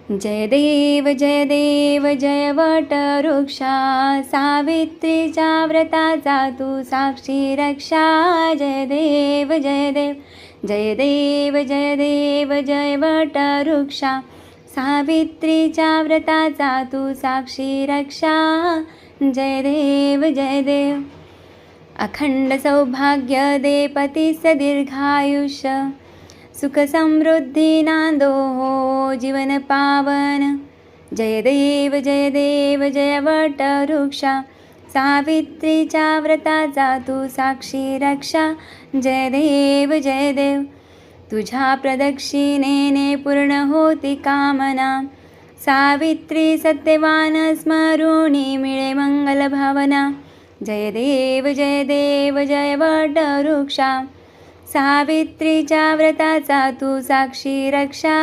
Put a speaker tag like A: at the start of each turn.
A: जय देव जय वटवृक्षा, सावित्रीच्या व्रताचा तू साक्षी रक्षा. जय देव जय देव जय वटवृक्षा, सावित्रीच्या व्रताचा तू साक्षी रक्षा. जय देव अखंड सौभाग्य दे पतीस दीर्घायुष्य, सुख समृद्धी नांदो हो जीवन पावन. जय देव जय वटवृक्षा, सावित्रीच्या व्रताचा तू साक्षी रक्षा. जय देव तुझ्या प्रदक्षिणेने पूर्ण होती कामना, सावित्री सत्यवान स्मरुणी मिळे मंगल भावना. जय देव जय वटवृक्षा, सावित्रीच्या व्रताचा तू साक्षी रक्षा.